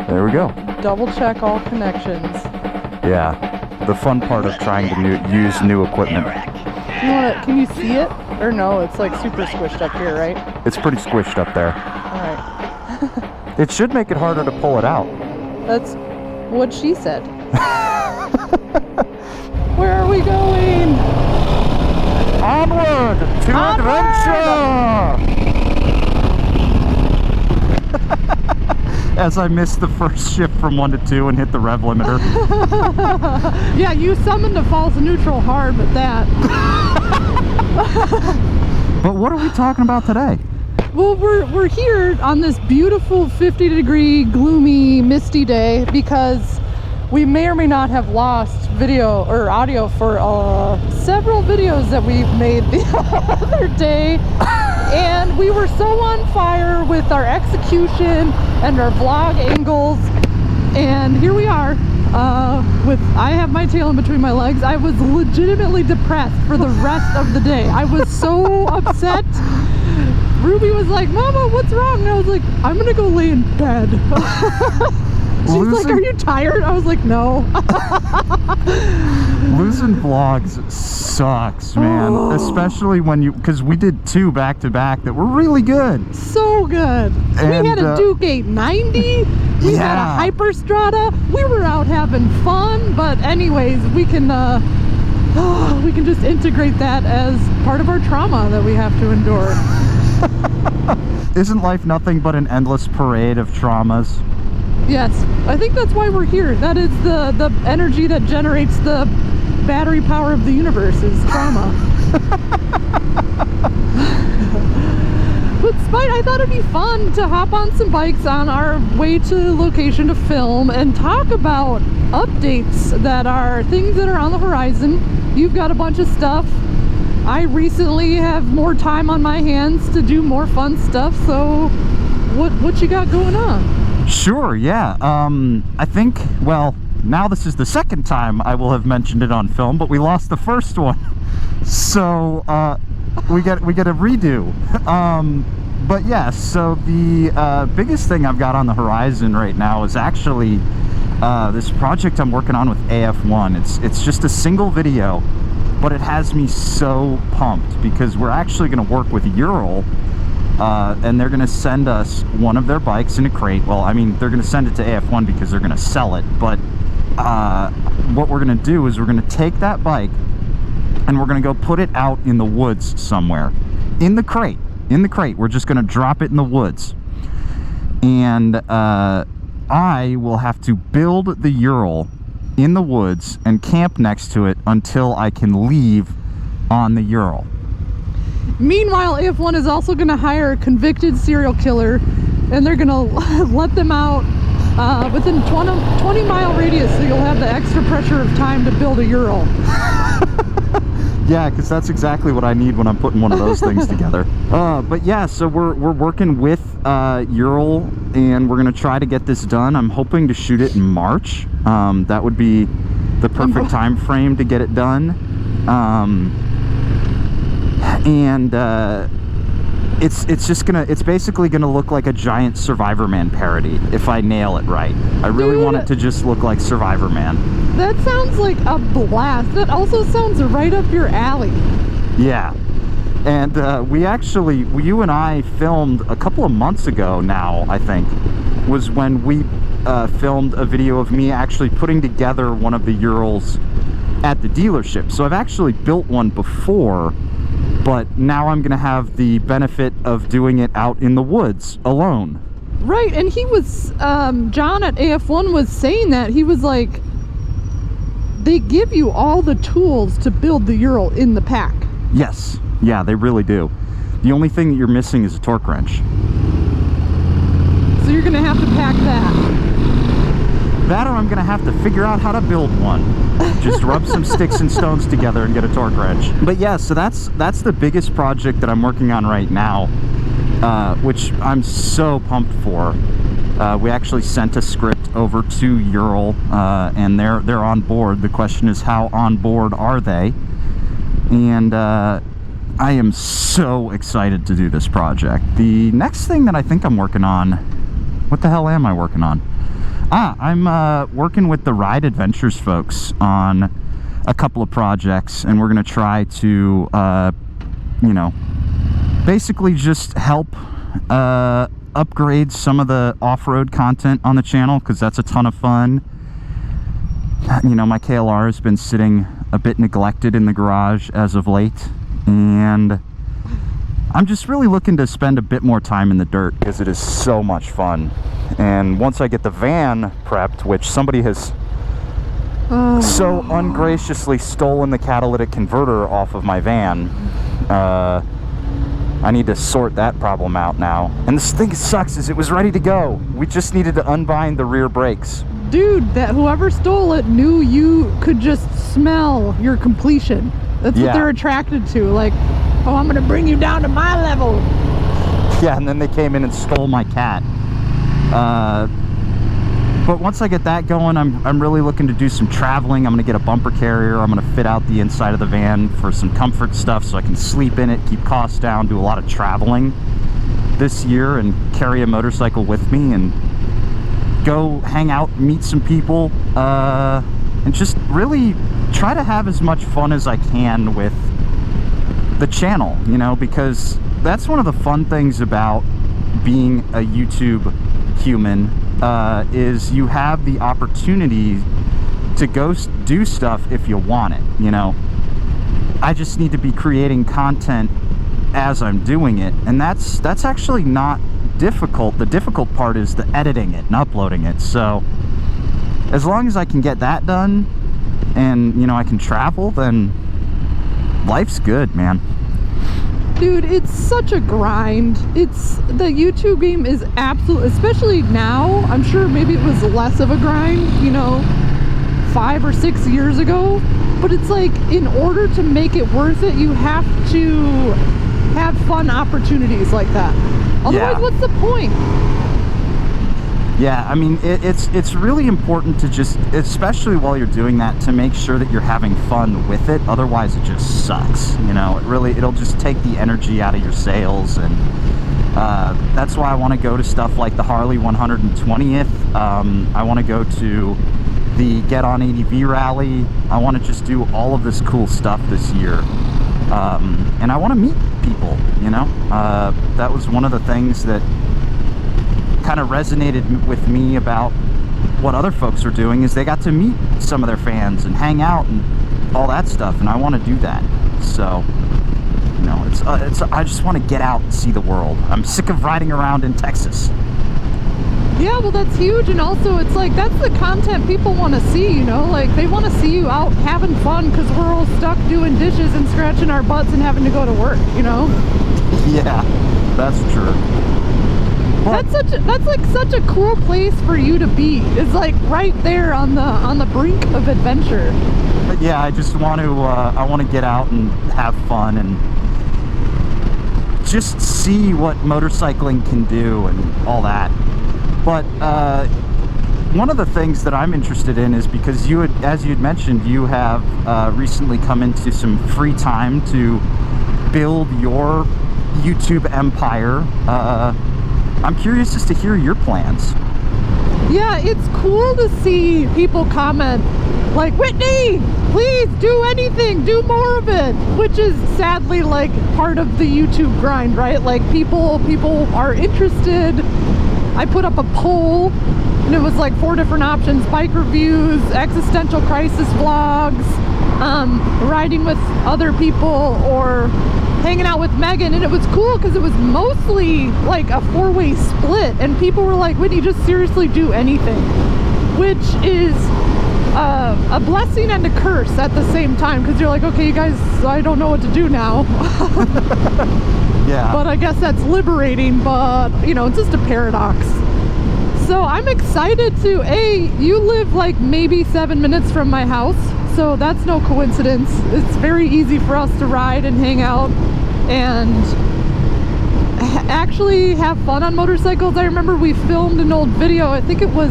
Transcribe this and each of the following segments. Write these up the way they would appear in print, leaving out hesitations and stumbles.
There we go. Double check all connections. Yeah, the fun part of trying to use new equipment. You want to, can you see it? Or no, it's like super squished up here, right? It's pretty squished up there. Alright. It should make it harder to pull it out. That's what she said. Where are we going? Onward to adventure! As I missed the first shift from 1 to 2 and hit the rev limiter. Yeah, you summoned a false neutral hard with that. But what are we talking about today? Well, we're here on this beautiful 50-degree, gloomy, misty day because we may or may not have lost video or audio for several videos that we've made the other day. And we were so on fire with our execution and our vlog angles. And here we are I have my tail in between my legs. I was legitimately depressed for the rest of the day. I was so upset. Ruby was like, Mama, what's wrong? And I was like, I'm gonna go lay in bed. She's like, are you tired? I was like, no. Losing vlogs sucks, man. Oh. Especially when because we did 2 back-to-back that were really good. So good. And, we had a Duke 890. We had a Hyperstrata. We were out having fun. But anyways, we can just integrate that as part of our trauma that we have to endure. Isn't life nothing but an endless parade of traumas? Yes, I think that's why we're here. That is the energy that generates the battery power of the universe is trauma. But I thought it'd be fun to hop on some bikes on our way to location to film and talk about updates that are things that are on the horizon. You've got a bunch of stuff. I recently have more time on my hands to do more fun stuff, so what you got going on? Sure, yeah. I think, well, now this is the second time I will have mentioned it on film, but we lost the first one. So, we get a redo. But yeah, so the biggest thing I've got on the horizon right now is actually this project I'm working on with AF1. It's just a single video, but it has me so pumped because we're actually going to work with Ural. And they're going to send us one of their bikes in a crate. Well, I mean, they're going to send it to AF1 because they're going to sell it. But what we're going to do is we're going to take that bike and we're going to go put it out in the woods somewhere. In the crate. In the crate. We're just going to drop it in the woods. And I will have to build the Ural in the woods and camp next to it until I can leave on the Ural. Meanwhile, AF1 is also going to hire a convicted serial killer, and they're going to let them out within 20-mile radius, so you'll have the extra pressure of time to build a Ural. Yeah, because that's exactly what I need when I'm putting one of those things together. But yeah, so we're working with Ural, and we're going to try to get this done. I'm hoping to shoot it in March. That would be the perfect time frame to get it done. And it's basically gonna look like a giant Survivor Man parody if I nail it right. I really want it to just look like Survivor Man. That sounds like a blast. That also sounds right up your alley. Yeah. And you and I filmed a couple of months ago now, I think, was when we filmed a video of me actually putting together one of the Urals at the dealership. So I've actually built one before, but now I'm going to have the benefit of doing it out in the woods alone. Right, and he was, John at AF1 was saying that. He was like, they give you all the tools to build the Ural in the pack. Yes, yeah, they really do. The only thing that you're missing is a torque wrench. So you're going to have to pack that. That or I'm going to have to figure out how to build one. Just rub some sticks and stones together and get a torque wrench. But yeah, so that's the biggest project that I'm working on right now, which I'm so pumped for. We actually sent a script over to Ural, and they're on board. The question is, how on board are they? And I am so excited to do this project. The next thing that I think I'm working on, what the hell am I working on? I'm working with the Ride Adventures folks on a couple of projects, and we're going to try to, you know, basically just help upgrade some of the off-road content on the channel, because that's a ton of fun. You know, my KLR has been sitting a bit neglected in the garage as of late, and I'm just really looking to spend a bit more time in the dirt because it is so much fun. And once I get the van prepped, which somebody has so ungraciously stolen the catalytic converter off of my van, I need to sort that problem out now. And this thing sucks is it was ready to go. We just needed to unbind the rear brakes. Dude, that whoever stole it knew you could just smell your completion. That's what they're attracted to. Like, oh, I'm gonna bring you down to my level. Yeah, and then they came in and stole my cat. But once I get that going, I'm really looking to do some traveling. I'm gonna get a bumper carrier. I'm gonna fit out the inside of the van for some comfort stuff so I can sleep in it, keep costs down, do a lot of traveling this year, and carry a motorcycle with me and go hang out, meet some people, and just really try to have as much fun as I can with the channel, you know, because that's one of the fun things about being a YouTube human, is you have the opportunity to go do stuff if you want it, you know. I just need to be creating content as I'm doing it, and that's actually not difficult. The difficult part is the editing it and uploading it. So as long as I can get that done and, you know, I can travel, then life's good, man. Dude, it's such a grind. The YouTube game is absolute, especially now. I'm sure maybe it was less of a grind, you know, 5 or 6 years ago, but it's like, in order to make it worth it, you have to have fun opportunities like that. Otherwise, what's the point? Yeah, I mean, it's really important to just, especially while you're doing that, to make sure that you're having fun with it. Otherwise, it just sucks, you know. It'll just take the energy out of your sails, and that's why I want to go to stuff like the Harley 120th. I want to go to the Get On ADV rally. I want to just do all of this cool stuff this year. And I want to meet people, you know. That was one of the things that kind of resonated with me about what other folks are doing, is they got to meet some of their fans and hang out and all that stuff, and I want to do that. So, you know, I just want to get out and see the world. I'm sick of riding around in Texas. Yeah, well, that's huge. And also, it's like, that's the content people want to see, you know. Like, they want to see you out having fun, because we're all stuck doing dishes and scratching our butts and having to go to work, you know. Yeah, that's true. That's like such a cool place for you to be. It's like right there on the brink of adventure. But yeah, I just want to I want to get out and have fun and just see what motorcycling can do and all that. But one of the things that I'm interested in is, because you had, as you'd mentioned, you have recently come into some free time to build your YouTube empire. I'm curious as to hear your plans. Yeah, it's cool to see people comment like, Whitney, please do anything, do more of it, which is sadly like part of the YouTube grind, right? Like, people are interested. I put up a poll and it was like 4 different options: bike reviews, existential crisis vlogs, riding with other people, or hanging out with Megan. And it was cool because it was mostly like a 4-way split, and people were like, Whitney, just seriously do anything, which is a blessing and a curse at the same time, because you're like, okay, you guys, I don't know what to do now. Yeah. But I guess that's liberating, but you know, it's just a paradox. So I'm excited to, you live like maybe 7 minutes from my house, so that's no coincidence. It's very easy for us to ride and hang out and actually have fun on motorcycles. I remember we filmed an old video, I think it was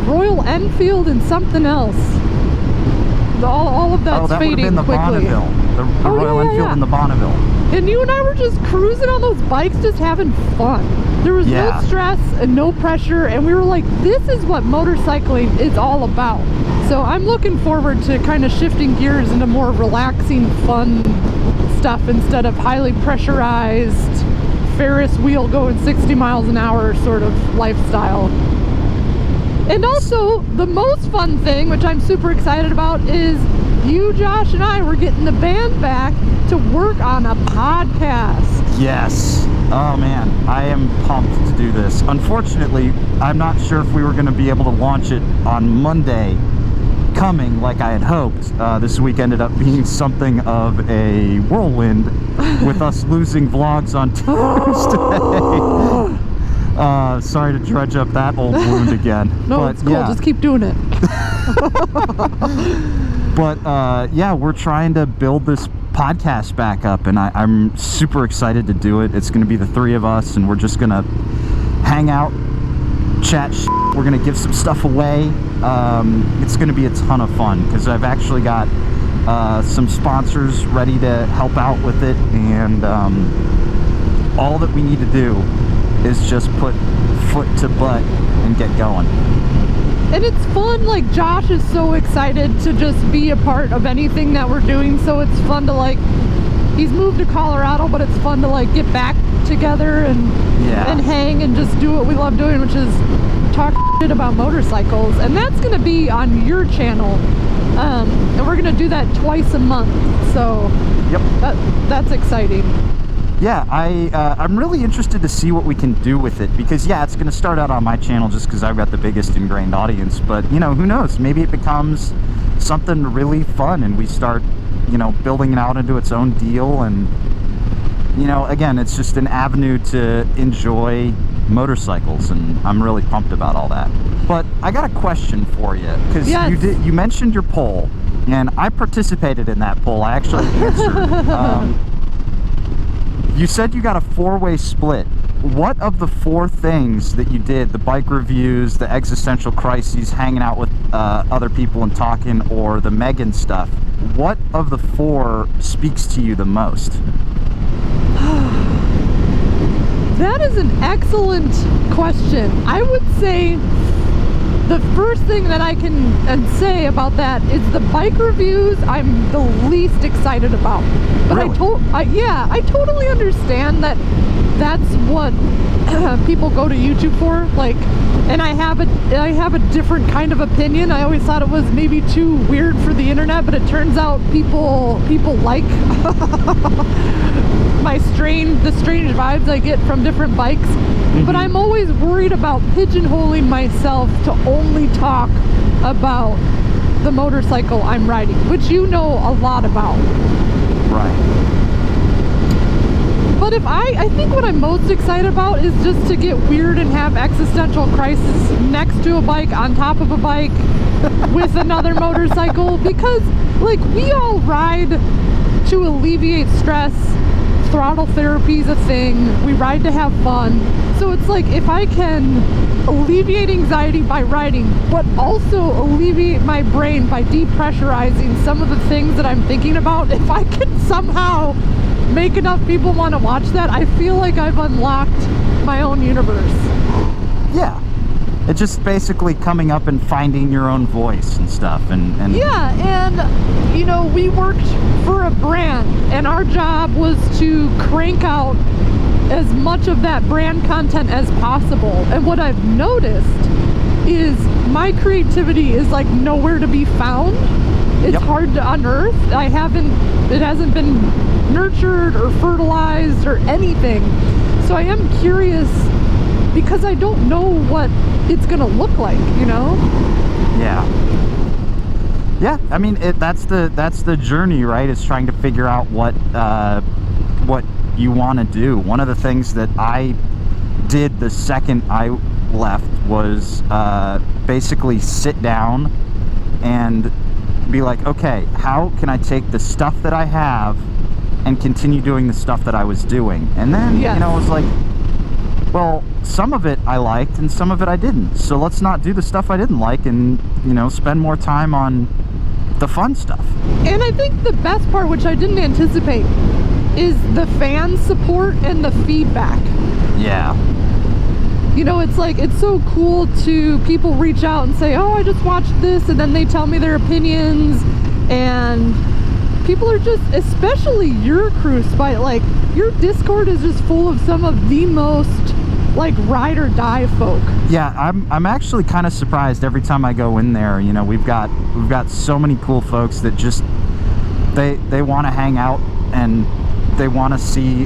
Royal Enfield and something else. all of that's Oh, that would have fading been the quickly. Bonneville. The Oh, Royal yeah, Enfield yeah. and the Bonneville. And you and I were just cruising on those bikes, just having fun. There was Yeah. no stress and no pressure, and we were like, this is what motorcycling is all about. So I'm looking forward to kind of shifting gears into more relaxing, fun stuff instead of highly pressurized Ferris wheel going 60 miles an hour sort of lifestyle. And also, the most fun thing, which I'm super excited about, is you, Josh, and I were getting the band back to work on a podcast. Yes. Oh man, I am pumped to do this. Unfortunately, I'm not sure if we were going to be able to launch it on Monday coming like I had hoped. This week ended up being something of a whirlwind with us losing vlogs on Tuesday. Sorry to dredge up that old wound again. No, but, it's cool. yeah. Just keep doing it. But yeah, we're trying to build this podcast back up, and I'm super excited to do it. It's going to be the three of us, and we're just going to hang out, chat shit. We're going to give some stuff away. It's going to be a ton of fun because I've actually got some sponsors ready to help out with it, and all that we need to do is just put foot to butt and get going. And it's fun, like Josh is so excited to just be a part of anything that we're doing, so it's fun to like, he's moved to Colorado, but it's fun to like get back together and hang and just do what we love doing, which is talk shit about motorcycles. And that's gonna be on your channel, and we're gonna do that twice a month, so Yep. that's exciting. Yeah, I'm really interested to see what we can do with it, because yeah, it's going to start out on my channel just because I've got the biggest ingrained audience, but you know, who knows, maybe it becomes something really fun and we start, you know, building it out into its own deal. And you know, again, it's just an avenue to enjoy motorcycles, and I'm really pumped about all that. But I got a question for you, because Yes. you mentioned your poll, and I participated in that poll. I actually answered. You said you got a 4-way split. What of the 4 things that you did, the bike reviews, the existential crises, hanging out with other people and talking, or the Megan stuff, what of the 4 speaks to you the most? That is an excellent question. I would say the first thing that I can say about that is the bike reviews I'm the least excited about. But Really? I totally understand that that's what people go to YouTube for. Like, and I have a different kind of opinion. I always thought it was maybe too weird for the internet, but it turns out people like the strange vibes I get from different bikes. Mm-hmm. But I'm always worried about pigeonholing myself to only talk about the motorcycle I'm riding, which you know a lot about. Right. But if I think what I'm most excited about is just to get weird and have existential crisis next to a bike, on top of a bike, with another motorcycle, because like we all ride to alleviate stress. Throttle therapy is a thing. We ride to have fun. So it's like, if I can alleviate anxiety by riding, but also alleviate my brain by depressurizing some of the things that I'm thinking about, if I can somehow make enough people want to watch that, I feel like I've unlocked my own universe. Yeah. It's just basically coming up and finding your own voice and stuff. And yeah, and you know, we worked for a brand, and our job was to crank out as much of that brand content as possible. And what I've noticed is my creativity is like nowhere to be found. It's hard to unearth. It hasn't been nurtured or fertilized or anything. So I am curious, because I don't know what it's gonna look like, you know? Yeah, I mean, that's the journey, right? It's trying to figure out what you want to do. One of the things that I did the second I left was basically sit down and be like, okay, how can I take the stuff that I have and continue doing the stuff that I was doing? And then, you know, it was like, well, some of it I liked and some of it I didn't. So let's not do the stuff I didn't like, and, you know, spend more time on the fun stuff. And I think the best part, which I didn't anticipate, is the fan support and the feedback. Yeah. You know, it's like, it's so cool to people reach out and say, oh, I just watched this, and then they tell me their opinions, and people are just, especially your crew, like, your Discord is just full of some of the most, like, ride or die folk. Yeah, I'm actually kind of surprised every time I go in there. You know, we've got so many cool folks that just, they want to hang out and they want to see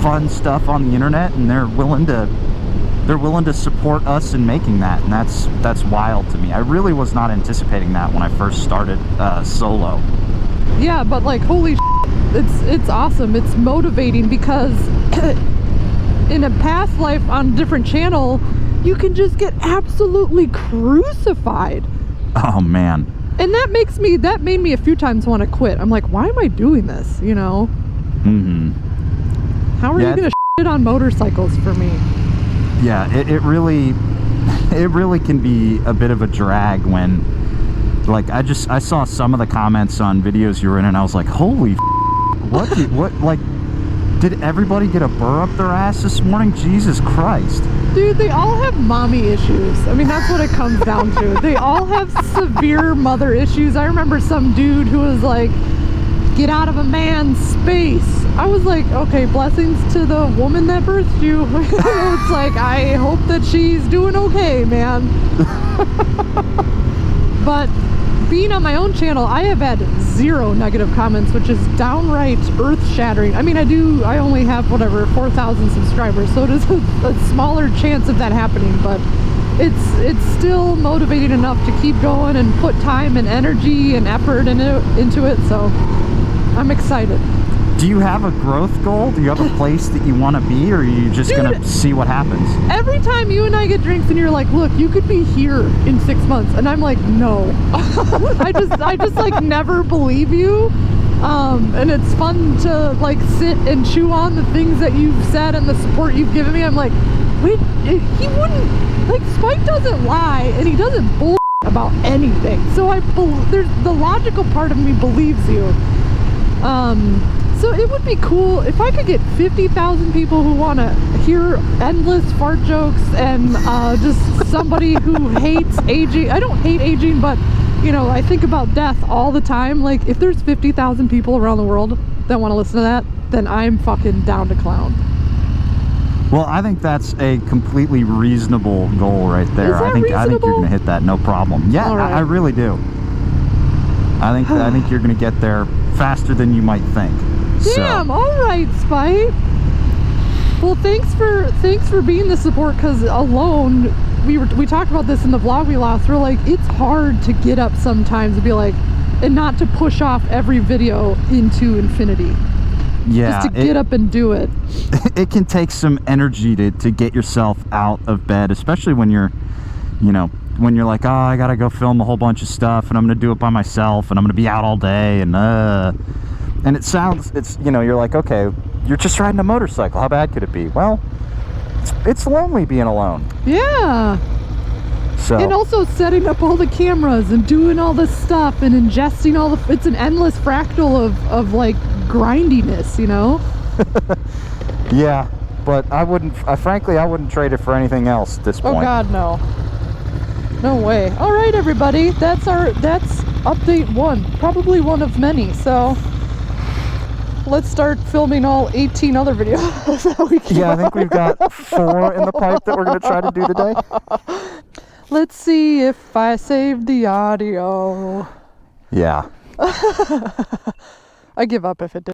fun stuff on the internet, and they're willing to support us in making that, and that's wild to me. I really was not anticipating that when I first started solo. Yeah, but like, holy shit, it's awesome. It's motivating because in a past life on a different channel, you can just get absolutely crucified. Oh man. And that made me a few times want to quit. I'm like, why am I doing this, you know? Mm-hmm. How are you gonna shit on motorcycles for me? Yeah, it really can be a bit of a drag when, like, I saw some of the comments on videos you were in, and I was like, holy what, like, did everybody get a burr up their ass this morning? Jesus Christ. Dude, they all have mommy issues. I mean, that's what it comes down to. They all have severe mother issues. I remember some dude who was like, get out of a man's space. I was like, okay, blessings to the woman that birthed you. It's like, I hope that she's doing okay, man. But being on my own channel, I have had 0 negative comments, which is downright earth-shattering. I mean, I only have, whatever, 4,000 subscribers, so it is a smaller chance of that happening, but it's still motivating enough to keep going and put time and energy and effort into it, so I'm excited. Do you have a growth goal? Do you have a place that you want to be, or are you just gonna see what happens? Every time you and I get drinks and you're like, look, you could be here in 6 months, and I'm like, no. I just like never believe you. And it's fun to like sit and chew on the things that you've said and the support you've given me. I'm like, wait, he wouldn't, like, Spike doesn't lie and he doesn't bull about anything. So there's the logical part of me believes you. So it would be cool if I could get 50,000 people who want to hear endless fart jokes and just somebody who hates aging. I don't hate aging, but, you know, I think about death all the time. Like, if there's 50,000 people around the world that want to listen to that, then I'm fucking down to clown. Well, I think that's a completely reasonable goal right there. I think you're gonna hit that no problem. Yeah, right. I really do. I think you're gonna get there faster than you might think. Damn, so. All right, Spike. Well, thanks for being the support, because alone, we talked about this in the vlog we lost. We're like, it's hard to get up sometimes and be like, and not to push off every video into infinity. Yeah, just to get up and do it. It can take some energy to get yourself out of bed, especially when you're, you know, when you're like, oh, I gotta go film a whole bunch of stuff, and I'm gonna do it by myself, and I'm gonna be out all day, and it's, you know, you're like, okay, you're just riding a motorcycle. How bad could it be? Well, it's lonely being alone. Yeah. So. And also setting up all the cameras and doing all this stuff and ingesting all the, it's an endless fractal of like grindiness, you know? Yeah, but frankly, I wouldn't trade it for anything else at this point. Oh God, no. No way. All right, everybody, that's update 1, probably one of many. So let's start filming all 18 other videos that we can. Yeah, I think we've got 4 in the pipe that we're going to try to do today. Let's see if I saved the audio. Yeah. I give up if it did.